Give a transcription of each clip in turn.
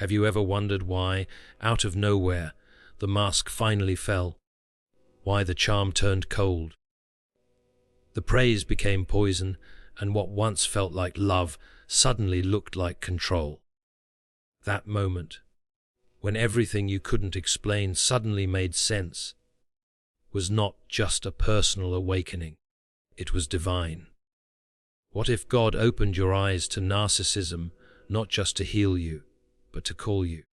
Have you ever wondered why, out of nowhere, the mask finally fell? Why the charm turned cold? The praise became poison, and what once felt like love suddenly looked like control. That moment, when everything you couldn't explain suddenly made sense, was not just a personal awakening, it was divine. What if God opened your eyes to narcissism, not just to heal you, but to call you?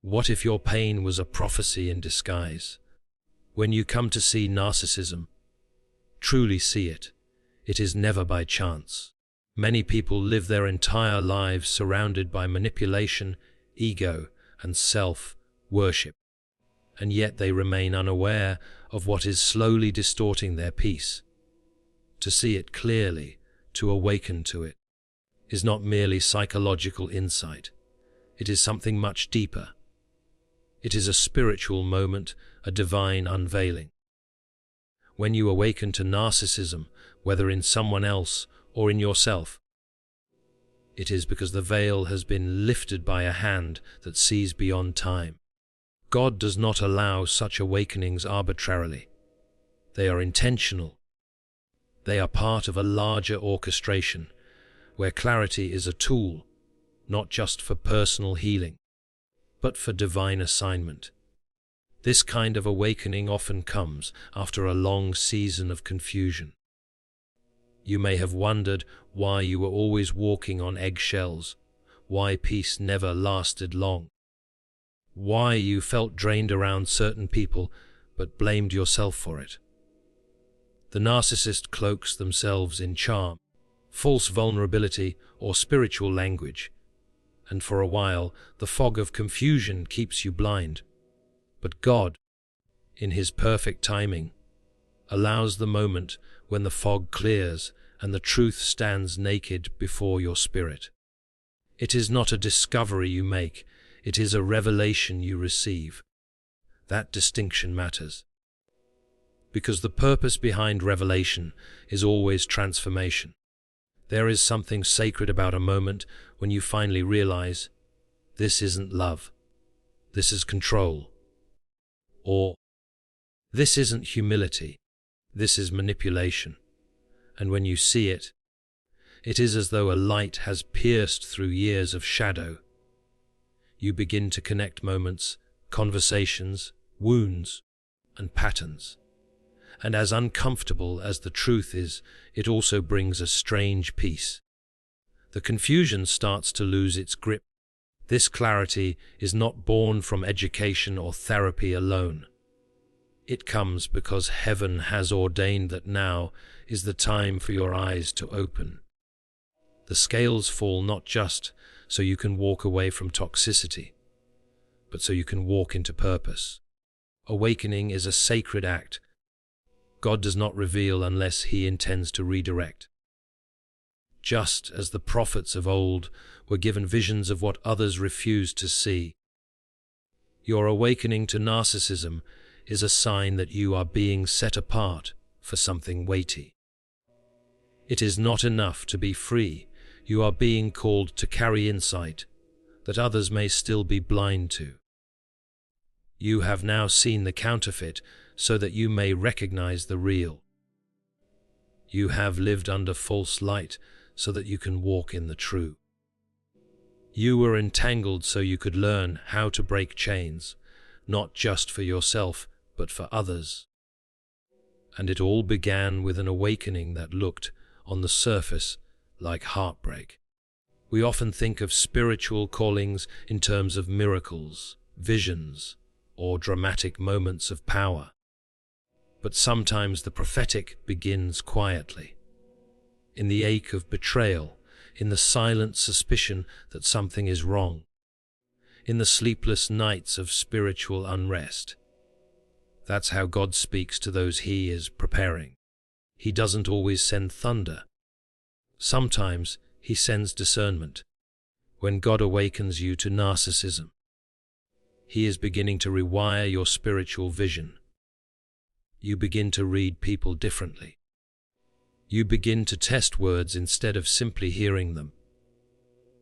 What if your pain was a prophecy in disguise? When you come to see narcissism, truly see it. It is never by chance. Many people live their entire lives surrounded by manipulation, ego, and self-worship, and yet they remain unaware of what is slowly distorting their peace. To see it clearly, to awaken to it, is not merely psychological insight. It is something much deeper. It is a spiritual moment, a divine unveiling. When you awaken to narcissism, whether in someone else or in yourself, it is because the veil has been lifted by a hand that sees beyond time. God does not allow such awakenings arbitrarily. They are intentional. They are part of a larger orchestration, where clarity is a tool, not just for personal healing, but for divine assignment. This kind of awakening often comes after a long season of confusion. You may have wondered why you were always walking on eggshells, why peace never lasted long, why you felt drained around certain people but blamed yourself for it. The narcissist cloaks themselves in charm, false vulnerability, or spiritual language, and for a while the fog of confusion keeps you blind. But God, in His perfect timing, allows the moment when the fog clears and the truth stands naked before your spirit. It is not a discovery you make, it is a revelation you receive. That distinction matters, because the purpose behind revelation is always transformation. There is something sacred about a moment when you finally realize, this isn't love, this is control. Or, this isn't humility, this is manipulation. And when you see it, it is as though a light has pierced through years of shadow. You begin to connect moments, conversations, wounds, and patterns. And as uncomfortable as the truth is, it also brings a strange peace. The confusion starts to lose its grip. This clarity is not born from education or therapy alone. It comes because heaven has ordained that now is the time for your eyes to open. The scales fall not just so you can walk away from toxicity, but so you can walk into purpose. Awakening is a sacred act. God does not reveal unless He intends to redirect. Just as the prophets of old were given visions of what others refused to see, your awakening to narcissism is a sign that you are being set apart for something weighty. It is not enough to be free. You are being called to carry insight that others may still be blind to. You have now seen the counterfeit so that you may recognize the real. You have lived under false light so that you can walk in the true. You were entangled so you could learn how to break chains, not just for yourself, but for others. And it all began with an awakening that looked, on the surface, like heartbreak. We often think of spiritual callings in terms of miracles, visions, or dramatic moments of power. But sometimes the prophetic begins quietly, in the ache of betrayal, in the silent suspicion that something is wrong, in the sleepless nights of spiritual unrest. That's how God speaks to those He is preparing. He doesn't always send thunder. Sometimes He sends discernment. When God awakens you to narcissism, He is beginning to rewire your spiritual vision. You begin to read people differently. You begin to test words instead of simply hearing them.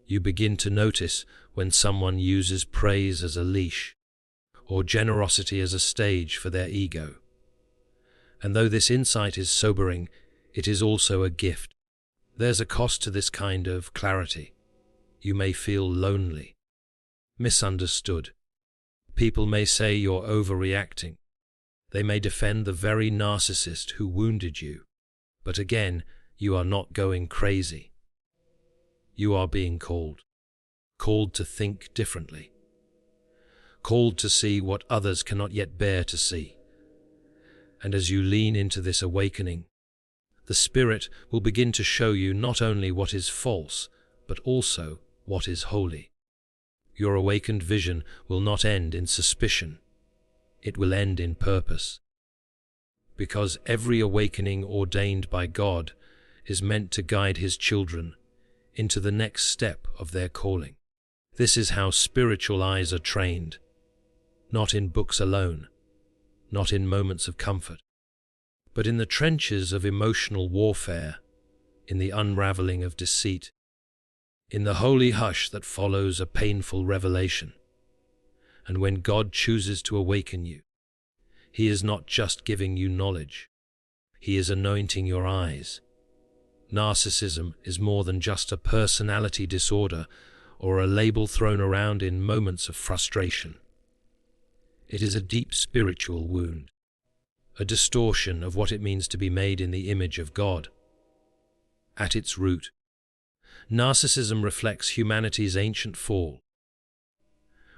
You begin to notice when someone uses praise as a leash, or generosity as a stage for their ego. And though this insight is sobering, it is also a gift. There's a cost to this kind of clarity. You may feel lonely, misunderstood. People may say you're overreacting. They may defend the very narcissist who wounded you. But again, you are not going crazy. You are being called to think differently, called to see what others cannot yet bear to see. And as you lean into this awakening, the Spirit will begin to show you not only what is false, but also what is holy. Your awakened vision will not end in suspicion. It will end in purpose. Because every awakening ordained by God is meant to guide His children into the next step of their calling. This is how spiritual eyes are trained, not in books alone, not in moments of comfort, but in the trenches of emotional warfare, in the unraveling of deceit, in the holy hush that follows a painful revelation. And when God chooses to awaken you, He is not just giving you knowledge. He is anointing your eyes. Narcissism is more than just a personality disorder or a label thrown around in moments of frustration. It is a deep spiritual wound, a distortion of what it means to be made in the image of God. At its root, narcissism reflects humanity's ancient fall.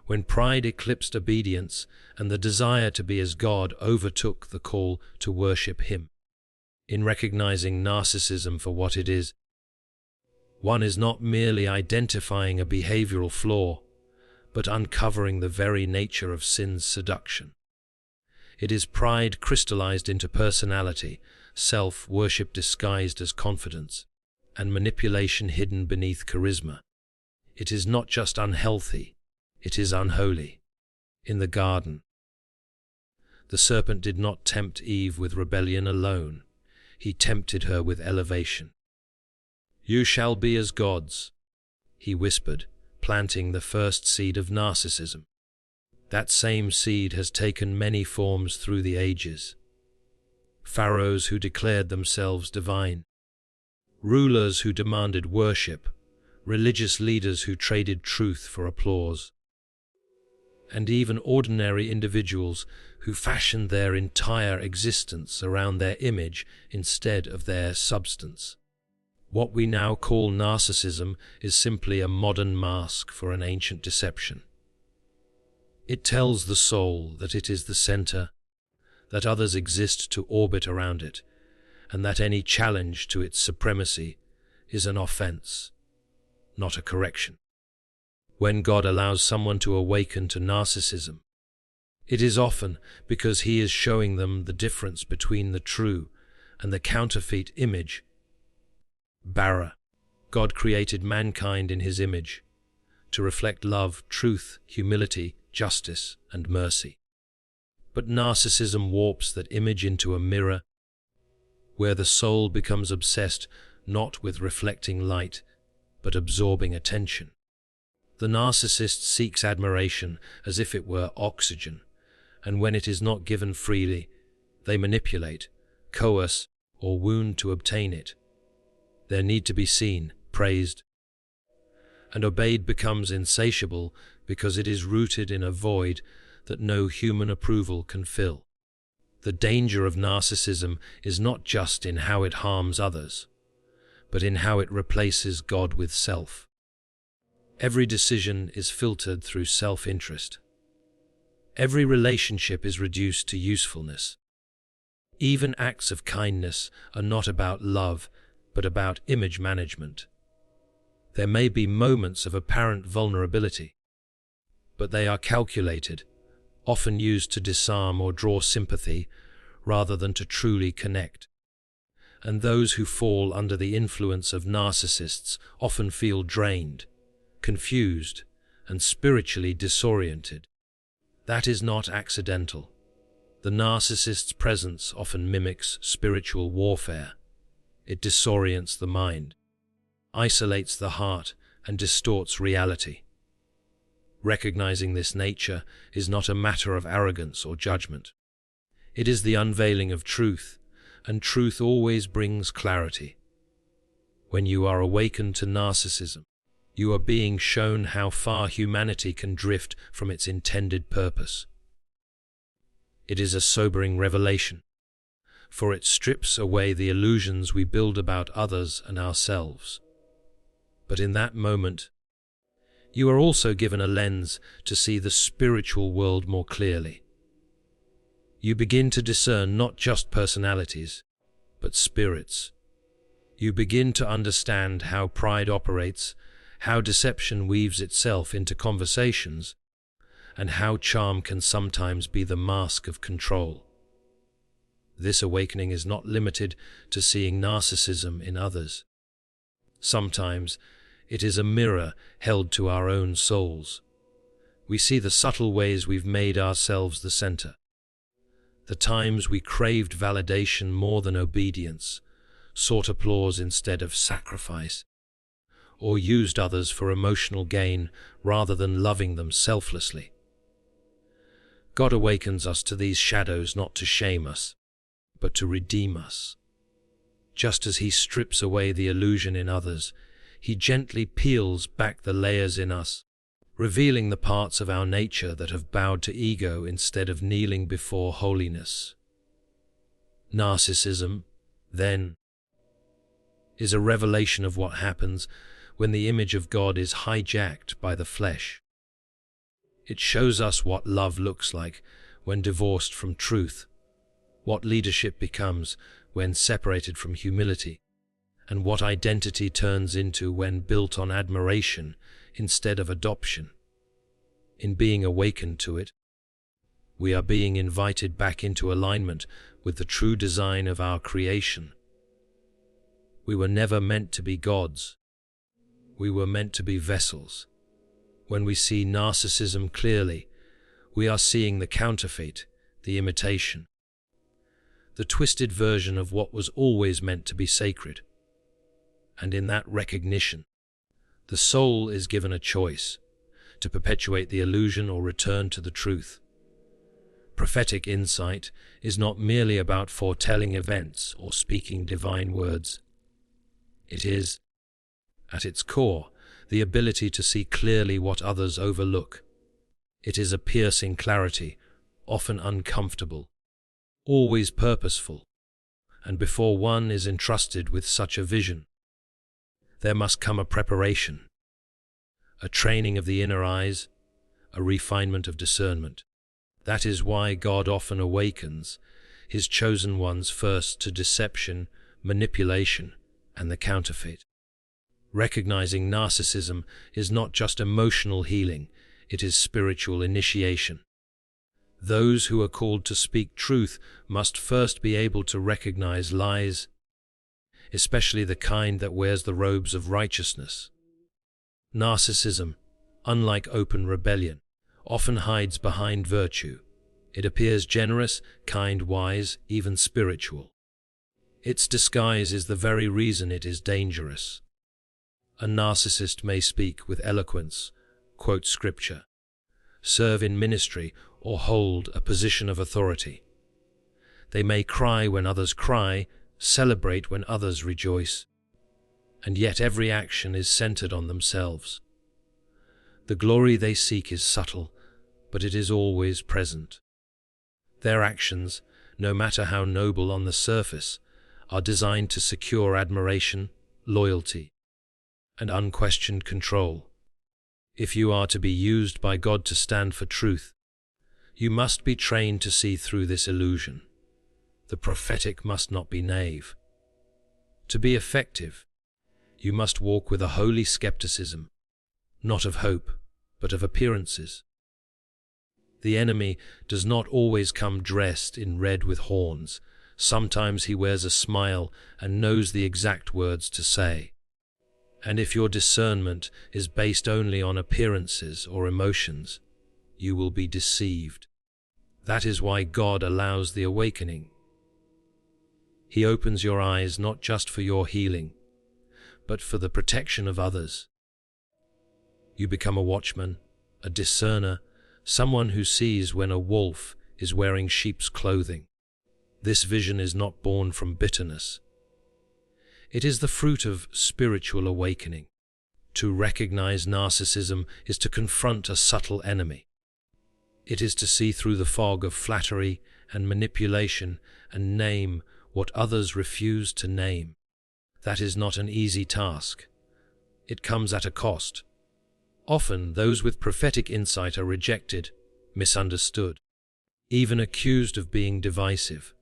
When pride eclipsed obedience and the desire to be as God overtook the call to worship Him. In recognizing narcissism for what it is, one is not merely identifying a behavioral flaw, but uncovering the very nature of sin's seduction. It is pride crystallized into personality, self-worship disguised as confidence, and manipulation hidden beneath charisma. It is not just unhealthy, it is unholy. In the garden, the serpent did not tempt Eve with rebellion alone. He tempted her with elevation. "You shall be as gods," he whispered, planting the first seed of narcissism. That same seed has taken many forms through the ages. Pharaohs who declared themselves divine, rulers who demanded worship, religious leaders who traded truth for applause, and even ordinary individuals who fashioned their entire existence around their image instead of their substance. What we now call narcissism is simply a modern mask for an ancient deception. It tells the soul that it is the center, that others exist to orbit around it, and that any challenge to its supremacy is an offense, not a correction. When God allows someone to awaken to narcissism, it is often because He is showing them the difference between the true and the counterfeit image. Bara. God created mankind in His image to reflect love, truth, humility, justice, and mercy. But narcissism warps that image into a mirror where the soul becomes obsessed not with reflecting light, but absorbing attention. The narcissist seeks admiration as if it were oxygen, and when it is not given freely, they manipulate, coerce, or wound to obtain it. Their need to be seen, praised, and obeyed becomes insatiable because it is rooted in a void that no human approval can fill. The danger of narcissism is not just in how it harms others, but in how it replaces God with self. Every decision is filtered through self-interest. Every relationship is reduced to usefulness. Even acts of kindness are not about love, but about image management. There may be moments of apparent vulnerability, but they are calculated, often used to disarm or draw sympathy rather than to truly connect. And those who fall under the influence of narcissists often feel drained, confused, and spiritually disoriented. That is not accidental. The narcissist's presence often mimics spiritual warfare. It disorients the mind, isolates the heart, and distorts reality. Recognizing this nature is not a matter of arrogance or judgment. It is the unveiling of truth, and truth always brings clarity. When you are awakened to narcissism, you are being shown how far humanity can drift from its intended purpose. It is a sobering revelation, for it strips away the illusions we build about others and ourselves. But in that moment, you are also given a lens to see the spiritual world more clearly. You begin to discern not just personalities, but spirits. You begin to understand how pride operates, how deception weaves itself into conversations, and how charm can sometimes be the mask of control. This awakening is not limited to seeing narcissism in others. Sometimes it is a mirror held to our own souls. We see the subtle ways we've made ourselves the center. The times we craved validation more than obedience, sought applause instead of sacrifice, or used others for emotional gain rather than loving them selflessly. God awakens us to these shadows not to shame us, but to redeem us. Just as He strips away the illusion in others, He gently peels back the layers in us, revealing the parts of our nature that have bowed to ego instead of kneeling before holiness. Narcissism, then, is a revelation of what happens when the image of God is hijacked by the flesh. It shows us what love looks like when divorced from truth, what leadership becomes when separated from humility, and what identity turns into when built on admiration instead of adoption. In being awakened to it, we are being invited back into alignment with the true design of our creation. We were never meant to be gods. We were meant to be vessels. When we see narcissism clearly, we are seeing the counterfeit, the imitation, the twisted version of what was always meant to be sacred. And in that recognition, the soul is given a choice to perpetuate the illusion or return to the truth. Prophetic insight is not merely about foretelling events or speaking divine words. It is, at its core, the ability to see clearly what others overlook. It is a piercing clarity, often uncomfortable, always purposeful, and before one is entrusted with such a vision, there must come a preparation, a training of the inner eyes, a refinement of discernment. That is why God often awakens His chosen ones first to deception, manipulation, and the counterfeit. Recognizing narcissism is not just emotional healing, it is spiritual initiation. Those who are called to speak truth must first be able to recognize lies, especially the kind that wears the robes of righteousness. Narcissism, unlike open rebellion, often hides behind virtue. It appears generous, kind, wise, even spiritual. Its disguise is the very reason it is dangerous. A narcissist may speak with eloquence, quote scripture, serve in ministry, or hold a position of authority. They may cry when others cry, celebrate when others rejoice, and yet every action is centered on themselves. The glory they seek is subtle, but it is always present. Their actions, no matter how noble on the surface, are designed to secure admiration, loyalty, and unquestioned control. If you are to be used by God to stand for truth, you must be trained to see through this illusion. The prophetic must not be naive. To be effective, you must walk with a holy skepticism, not of hope, but of appearances. The enemy does not always come dressed in red with horns. Sometimes he wears a smile and knows the exact words to say. And if your discernment is based only on appearances or emotions, you will be deceived. That is why God allows the awakening. He opens your eyes not just for your healing, but for the protection of others. You become a watchman, a discerner, someone who sees when a wolf is wearing sheep's clothing. This vision is not born from bitterness. It is the fruit of spiritual awakening. To recognize narcissism is to confront a subtle enemy. It is to see through the fog of flattery and manipulation and name what others refuse to name. That is not an easy task. It comes at a cost. Often those with prophetic insight are rejected, misunderstood, even accused of being divisive.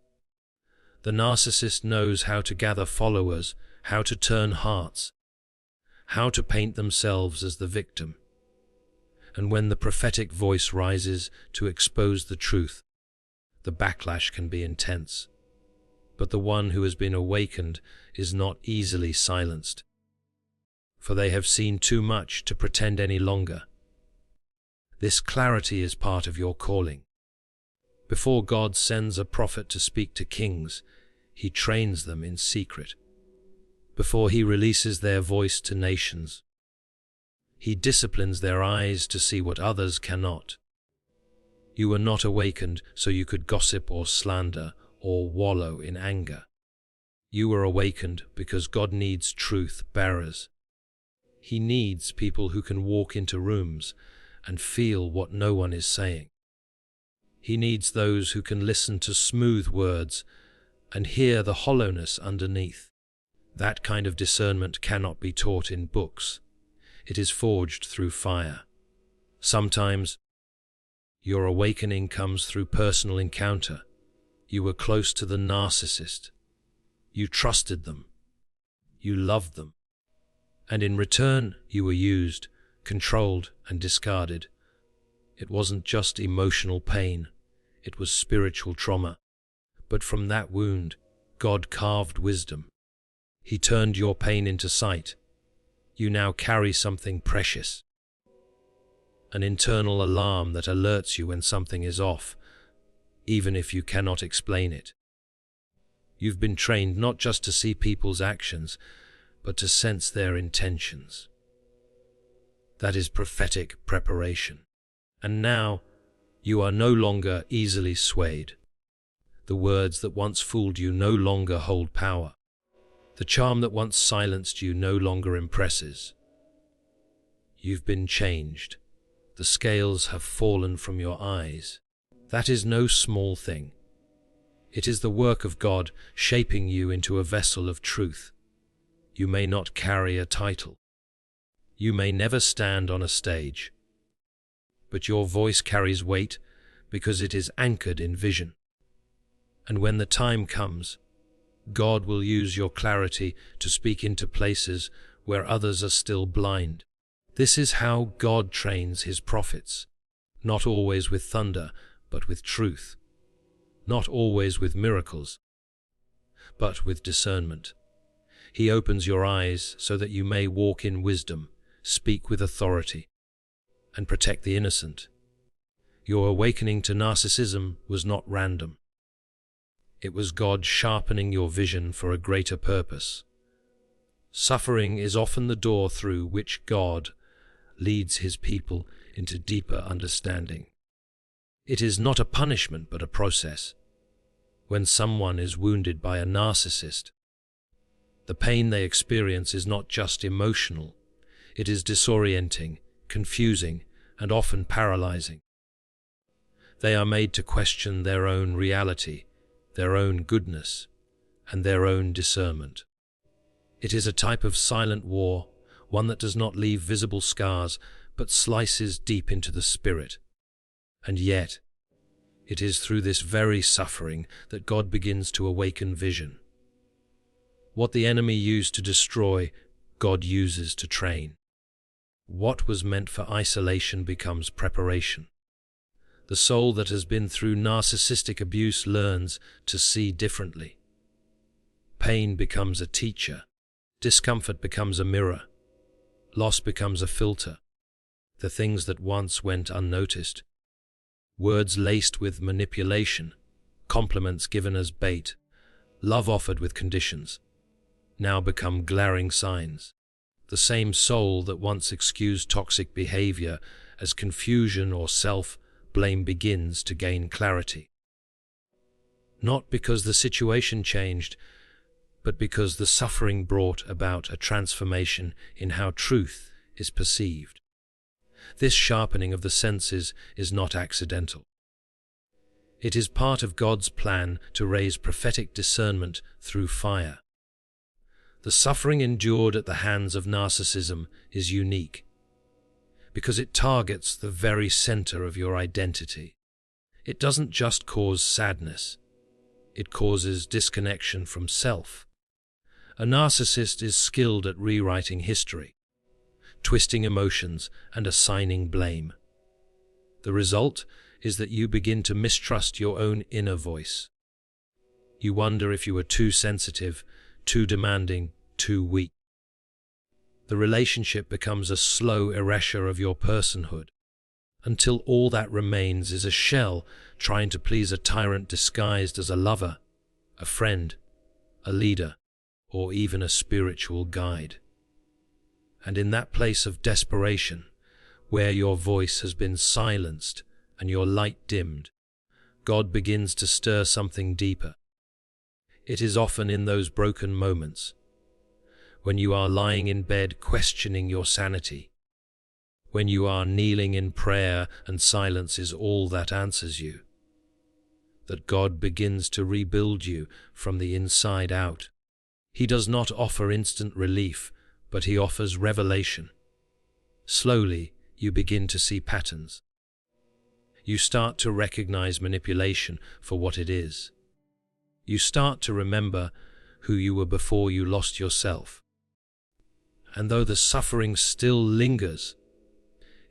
The narcissist knows how to gather followers, how to turn hearts, how to paint themselves as the victim. And when the prophetic voice rises to expose the truth, the backlash can be intense. But the one who has been awakened is not easily silenced, for they have seen too much to pretend any longer. This clarity is part of your calling. Before God sends a prophet to speak to kings, he trains them in secret. Before he releases their voice to nations, he disciplines their eyes to see what others cannot. You were not awakened so you could gossip or slander or wallow in anger. You were awakened because God needs truth bearers. He needs people who can walk into rooms and feel what no one is saying. He needs those who can listen to smooth words and hear the hollowness underneath. That kind of discernment cannot be taught in books. It is forged through fire. Sometimes your awakening comes through personal encounter. You were close to the narcissist. You trusted them. You loved them. And in return, you were used, controlled, and discarded. It wasn't just emotional pain. It was spiritual trauma. But from that wound, God carved wisdom. He turned your pain into sight. You now carry something precious. An internal alarm that alerts you when something is off, even if you cannot explain it. You've been trained not just to see people's actions, but to sense their intentions. That is prophetic preparation. And now, you are no longer easily swayed. The words that once fooled you no longer hold power. The charm that once silenced you no longer impresses. You've been changed. The scales have fallen from your eyes. That is no small thing. It is the work of God shaping you into a vessel of truth. You may not carry a title. You may never stand on a stage. But your voice carries weight because it is anchored in vision. And when the time comes, God will use your clarity to speak into places where others are still blind. This is how God trains his prophets, not always with thunder, but with truth. Not always with miracles, but with discernment. He opens your eyes so that you may walk in wisdom, speak with authority, and protect the innocent. Your awakening to narcissism was not random. It was God sharpening your vision for a greater purpose. Suffering is often the door through which God leads his people into deeper understanding. It is not a punishment but a process. When someone is wounded by a narcissist, the pain they experience is not just emotional. It is disorienting, confusing, and often paralyzing. They are made to question their own reality, their own goodness, and their own discernment. It is a type of silent war, one that does not leave visible scars, but slices deep into the spirit. And yet, it is through this very suffering that God begins to awaken vision. What the enemy used to destroy, God uses to train. What was meant for isolation becomes preparation. The soul that has been through narcissistic abuse learns to see differently. Pain becomes a teacher. Discomfort becomes a mirror. Loss becomes a filter. The things that once went unnoticed, words laced with manipulation, compliments given as bait, love offered with conditions, now become glaring signs. the same soul that once excused toxic behavior as confusion or self-blame begins to gain clarity. Not because the situation changed, but because the suffering brought about a transformation in how truth is perceived. This sharpening of the senses is not accidental. It is part of God's plan to raise prophetic discernment through fire. The suffering endured at the hands of narcissism is unique because it targets the very center of your identity. It doesn't just cause sadness, it causes disconnection from self. A narcissist is skilled at rewriting history, twisting emotions, and assigning blame. The result is that you begin to mistrust your own inner voice. You wonder if you are too sensitive, too demanding, too weak. The relationship becomes a slow erasure of your personhood, until all that remains is a shell trying to please a tyrant disguised as a lover, a friend, a leader, or even a spiritual guide. And in that place of desperation, where your voice has been silenced and your light dimmed, God begins to stir something deeper. It is often in those broken moments, when you are lying in bed questioning your sanity, when you are kneeling in prayer and silence is all that answers you, that God begins to rebuild you from the inside out. He does not offer instant relief, but he offers revelation. Slowly, you begin to see patterns. You start to recognize manipulation for what it is. You start to remember who you were before you lost yourself. And though the suffering still lingers,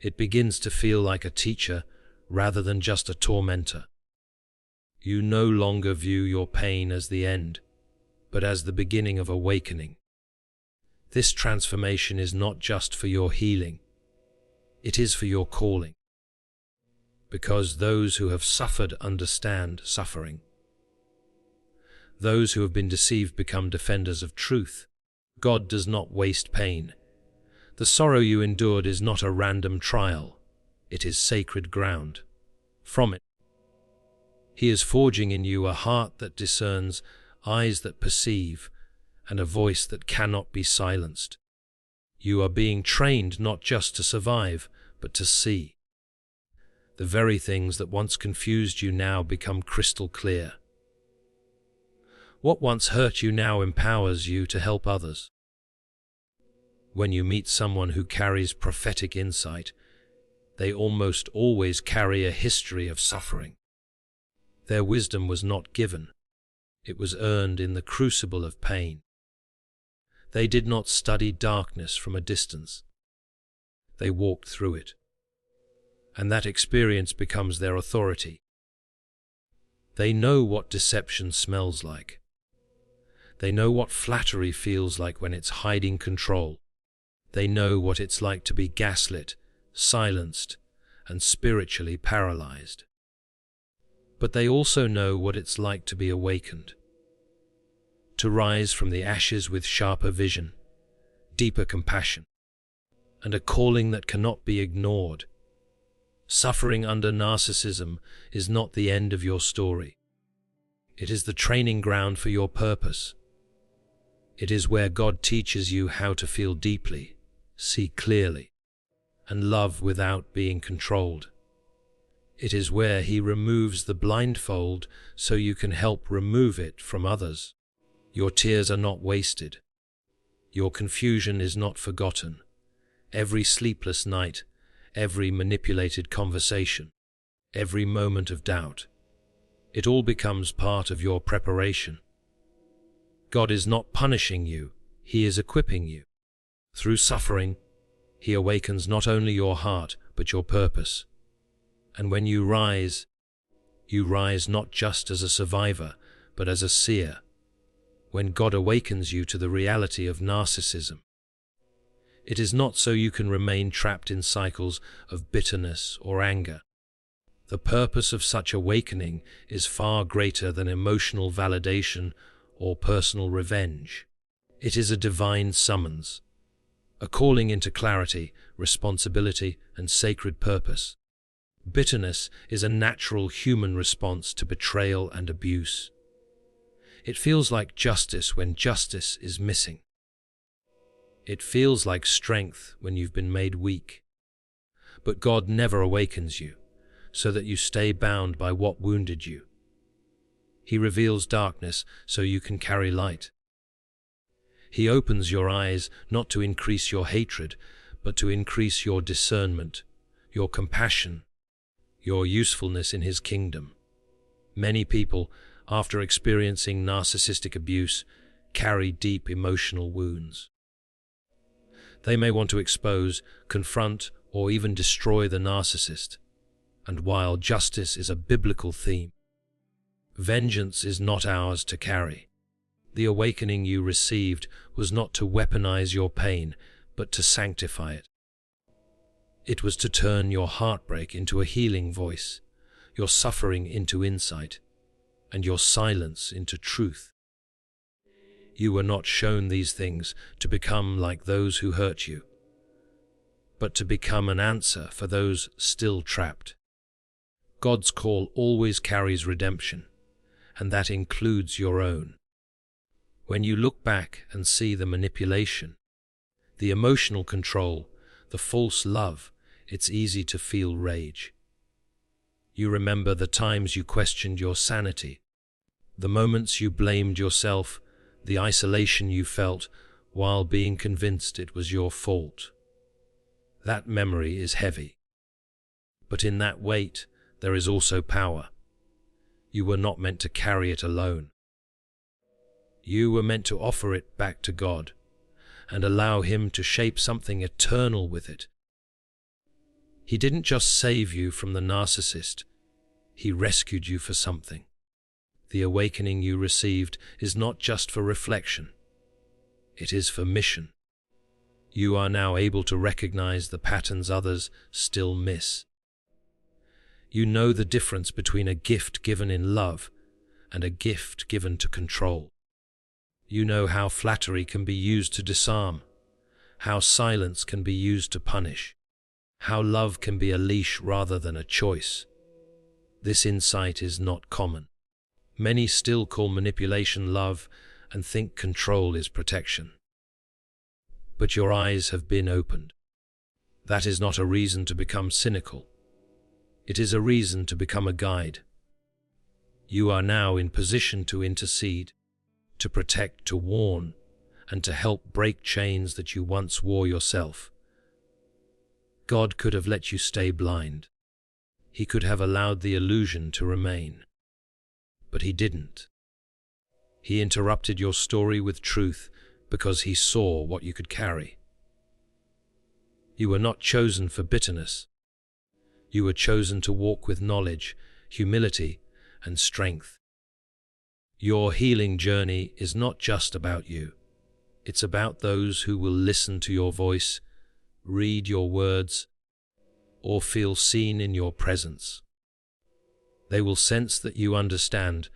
it begins to feel like a teacher rather than just a tormentor. You no longer view your pain as the end, but as the beginning of awakening. This transformation is not just for your healing, it is for your calling. Because those who have suffered understand suffering. Those who have been deceived become defenders of truth. God does not waste pain. The sorrow you endured is not a random trial. It is sacred ground. From it, He is forging in you a heart that discerns, eyes that perceive, and a voice that cannot be silenced. You are being trained not just to survive, but to see. The very things that once confused you now become crystal clear. What once hurt you now empowers you to help others. When you meet someone who carries prophetic insight, they almost always carry a history of suffering. Their wisdom was not given. It was earned in the crucible of pain. They did not study darkness from a distance. They walked through it. And that experience becomes their authority. They know what deception smells like. They know what flattery feels like when it's hiding control. They know what it's like to be gaslit, silenced, and spiritually paralyzed. But they also know what it's like to be awakened, to rise from the ashes with sharper vision, deeper compassion, and a calling that cannot be ignored. Suffering under narcissism is not the end of your story. It is the training ground for your purpose. It is where God teaches you how to feel deeply, see clearly, and love without being controlled. It is where He removes the blindfold so you can help remove it from others. Your tears are not wasted. Your confusion is not forgotten. Every sleepless night, every manipulated conversation, every moment of doubt, it all becomes part of your preparation. God is not punishing you, He is equipping you. Through suffering, He awakens not only your heart, but your purpose. And when you rise not just as a survivor, but as a seer. When God awakens you to the reality of narcissism, it is not so you can remain trapped in cycles of bitterness or anger. The purpose of such awakening is far greater than emotional validation or personal revenge. It is a divine summons, a calling into clarity, responsibility, and sacred purpose. Bitterness is a natural human response to betrayal and abuse. It feels like justice when justice is missing. It feels like strength when you've been made weak. But God never awakens you, so that you stay bound by what wounded you. He reveals darkness so you can carry light. He opens your eyes not to increase your hatred, but to increase your discernment, your compassion, your usefulness in His kingdom. Many people, after experiencing narcissistic abuse, carry deep emotional wounds. They may want to expose, confront, or even destroy the narcissist. And while justice is a biblical theme, vengeance is not ours to carry. The awakening you received was not to weaponize your pain, but to sanctify it. It was to turn your heartbreak into a healing voice, your suffering into insight, and your silence into truth. You were not shown these things to become like those who hurt you, but to become an answer for those still trapped. God's call always carries redemption, and that includes your own. When you look back and see the manipulation, the emotional control, the false love, it's easy to feel rage. You remember the times you questioned your sanity, the moments you blamed yourself, the isolation you felt while being convinced it was your fault. That memory is heavy. But in that weight, there is also power. You were not meant to carry it alone. You were meant to offer it back to God and allow Him to shape something eternal with it. He didn't just save you from the narcissist, He rescued you for something. The awakening you received is not just for reflection, it is for mission. You are now able to recognize the patterns others still miss. You know the difference between a gift given in love and a gift given to control. You know how flattery can be used to disarm, how silence can be used to punish, how love can be a leash rather than a choice. This insight is not common. Many still call manipulation love and think control is protection. But your eyes have been opened. That is not a reason to become cynical. It is a reason to become a guide. You are now in position to intercede, to protect, to warn, and to help break chains that you once wore yourself. God could have let you stay blind. He could have allowed the illusion to remain. But He didn't. He interrupted your story with truth because He saw what you could carry. You were not chosen for bitterness. You were chosen to walk with knowledge, humility, and strength. Your healing journey is not just about you. It's about those who will listen to your voice, read your words, or feel seen in your presence. They will sense that you understand,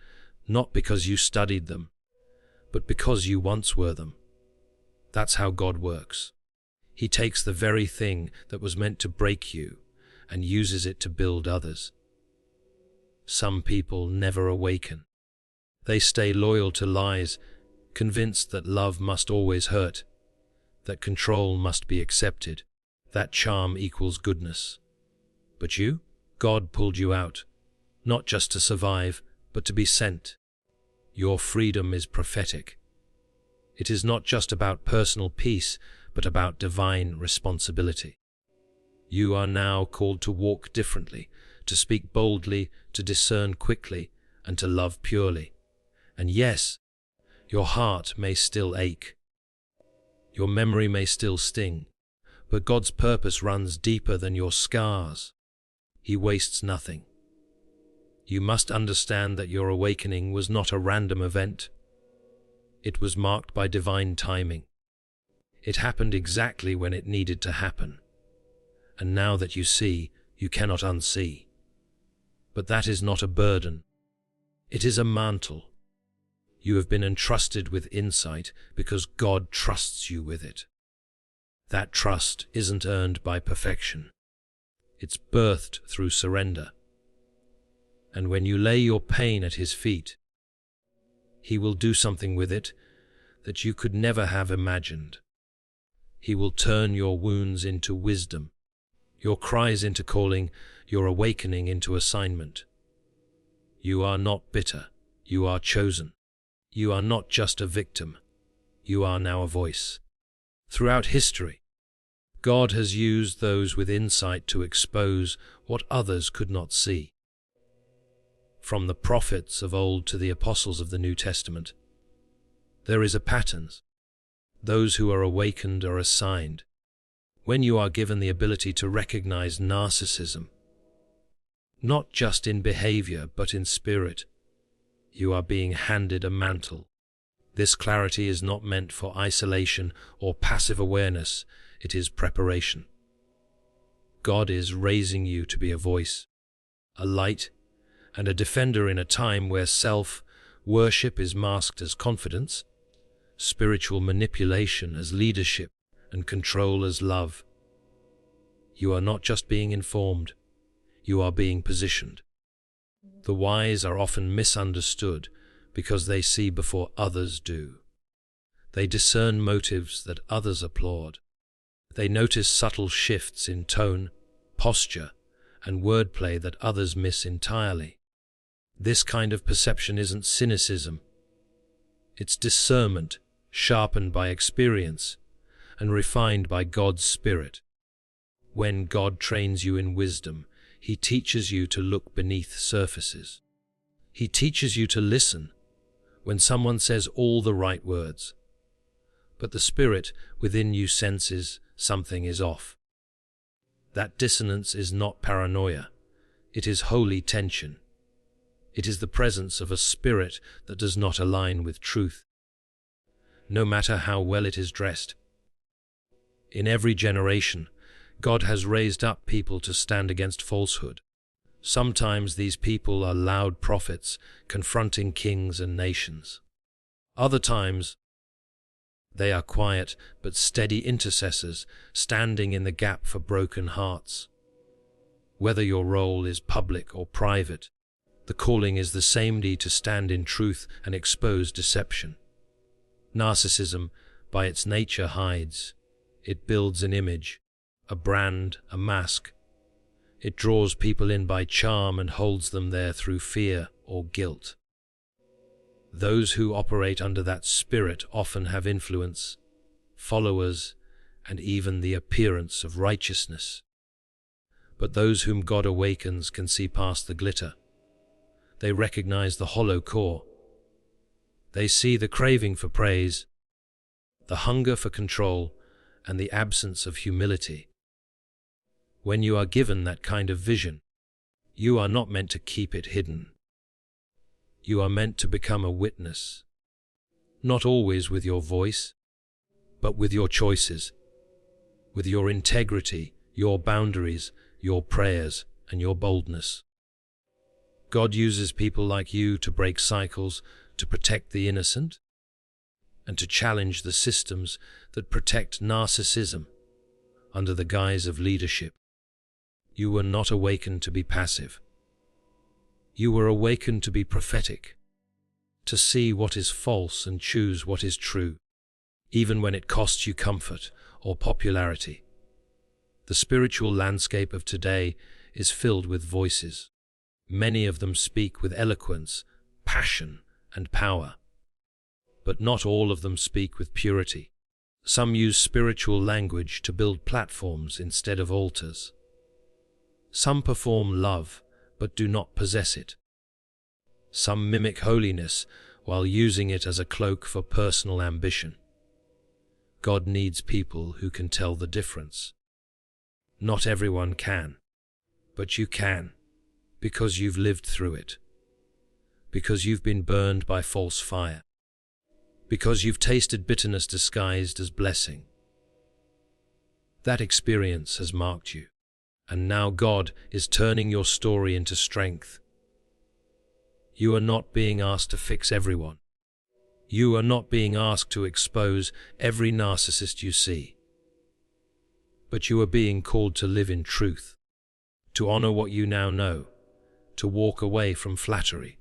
not because you studied them, but because you once were them. That's how God works. He takes the very thing that was meant to break you and uses it to build others. Some people never awaken. They stay loyal to lies, convinced that love must always hurt, that control must be accepted, that charm equals goodness. But you? God pulled you out, not just to survive, but to be sent. Your freedom is prophetic. It is not just about personal peace, but about divine responsibility. You are now called to walk differently, to speak boldly, to discern quickly, and to love purely. And yes, your heart may still ache. Your memory may still sting, but God's purpose runs deeper than your scars. He wastes nothing. You must understand that your awakening was not a random event. It was marked by divine timing. It happened exactly when it needed to happen. And now that you see, you cannot unsee. But that is not a burden. It is a mantle. You have been entrusted with insight because God trusts you with it. That trust isn't earned by perfection. It's birthed through surrender. And when you lay your pain at his feet, he will do something with it that you could never have imagined. He will turn your wounds into wisdom, your cries into calling, your awakening into assignment. You are not bitter. You are chosen. You are not just a victim. You are now a voice. Throughout history, God has used those with insight to expose what others could not see. From the prophets of old to the apostles of the New Testament, there is a pattern. Those who are awakened are assigned. When you are given the ability to recognize narcissism, not just in behavior but in spirit, you are being handed a mantle. This clarity is not meant for isolation or passive awareness, it is preparation. God is raising you to be a voice, a light, and a defender in a time where self-worship is masked as confidence, spiritual manipulation as leadership, and control as love. You are not just being informed, you are being positioned. The wise are often misunderstood because they see before others do. They discern motives that others applaud. They notice subtle shifts in tone, posture, and wordplay that others miss entirely. This kind of perception isn't cynicism. It's discernment, sharpened by experience and refined by God's Spirit. When God trains you in wisdom, He teaches you to look beneath surfaces. He teaches you to listen when someone says all the right words, but the spirit within you senses something is off. That dissonance is not paranoia. It is holy tension. It is the presence of a spirit that does not align with truth, no matter how well it is dressed. In every generation, God has raised up people to stand against falsehood. Sometimes these people are loud prophets confronting kings and nations. Other times, they are quiet but steady intercessors standing in the gap for broken hearts. Whether your role is public or private, the calling is the same: to stand in truth and expose deception. Narcissism, by its nature, hides. It builds an image, a brand, a mask. It draws people in by charm and holds them there through fear or guilt. Those who operate under that spirit often have influence, followers, and even the appearance of righteousness. But those whom God awakens can see past the glitter. They recognize the hollow core. They see the craving for praise, the hunger for control, and the absence of humility. When you are given that kind of vision, you are not meant to keep it hidden. You are meant to become a witness, not always with your voice, but with your choices, with your integrity, your boundaries, your prayers, and your boldness. God uses people like you to break cycles, to protect the innocent, and to challenge the systems that protect narcissism under the guise of leadership. You were not awakened to be passive. You were awakened to be prophetic, to see what is false and choose what is true, even when it costs you comfort or popularity. The spiritual landscape of today is filled with voices. Many of them speak with eloquence, passion, and power. But not all of them speak with purity. Some use spiritual language to build platforms instead of altars. Some perform love, but do not possess it. Some mimic holiness while using it as a cloak for personal ambition. God needs people who can tell the difference. Not everyone can, but you can, because you've lived through it, because you've been burned by false fire, because you've tasted bitterness disguised as blessing. That experience has marked you. And now God is turning your story into strength. You are not being asked to fix everyone. You are not being asked to expose every narcissist you see. But you are being called to live in truth, to honor what you now know, to walk away from flattery,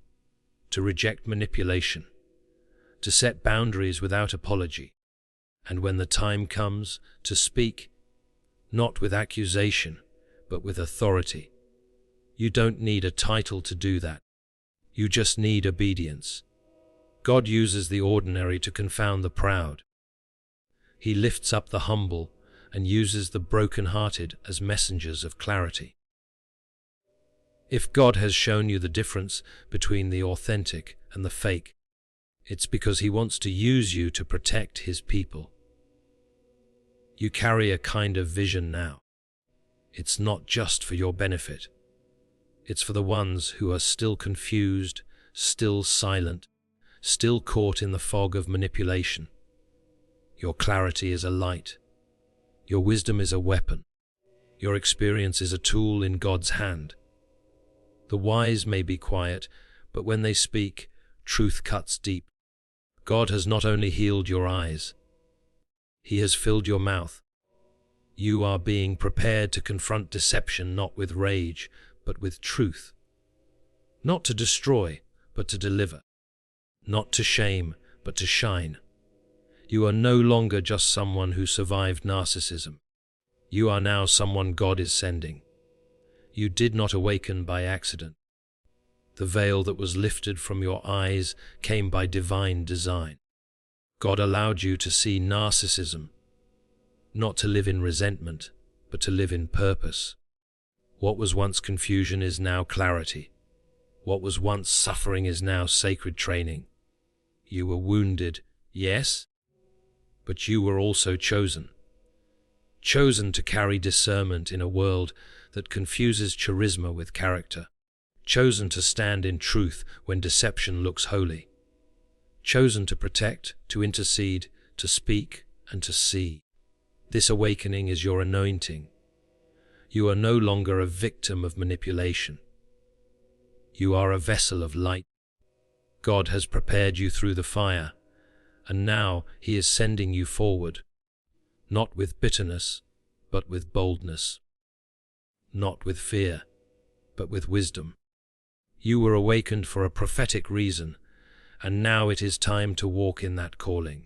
to reject manipulation, to set boundaries without apology, and when the time comes, to speak, not with accusation, but with authority. You don't need a title to do that. You just need obedience. God uses the ordinary to confound the proud. He lifts up the humble and uses the broken-hearted as messengers of clarity. If God has shown you the difference between the authentic and the fake, it's because He wants to use you to protect His people. You carry a kind of vision now. It's not just for your benefit. It's for the ones who are still confused, still silent, still caught in the fog of manipulation. Your clarity is a light. Your wisdom is a weapon. Your experience is a tool in God's hand. The wise may be quiet, but when they speak, truth cuts deep. God has not only healed your eyes, He has filled your mouth. You are being prepared to confront deception not with rage, but with truth. Not to destroy, but to deliver. Not to shame, but to shine. You are no longer just someone who survived narcissism. You are now someone God is sending. You did not awaken by accident. The veil that was lifted from your eyes came by divine design. God allowed you to see narcissism, not to live in resentment, but to live in purpose. What was once confusion is now clarity. What was once suffering is now sacred training. You were wounded, yes, but you were also chosen. Chosen to carry discernment in a world that confuses charisma with character. Chosen to stand in truth when deception looks holy. Chosen to protect, to intercede, to speak, and to see. This awakening is your anointing. You are no longer a victim of manipulation. You are a vessel of light. God has prepared you through the fire, and now He is sending you forward, not with bitterness, but with boldness. Not with fear, but with wisdom. You were awakened for a prophetic reason, and now it is time to walk in that calling.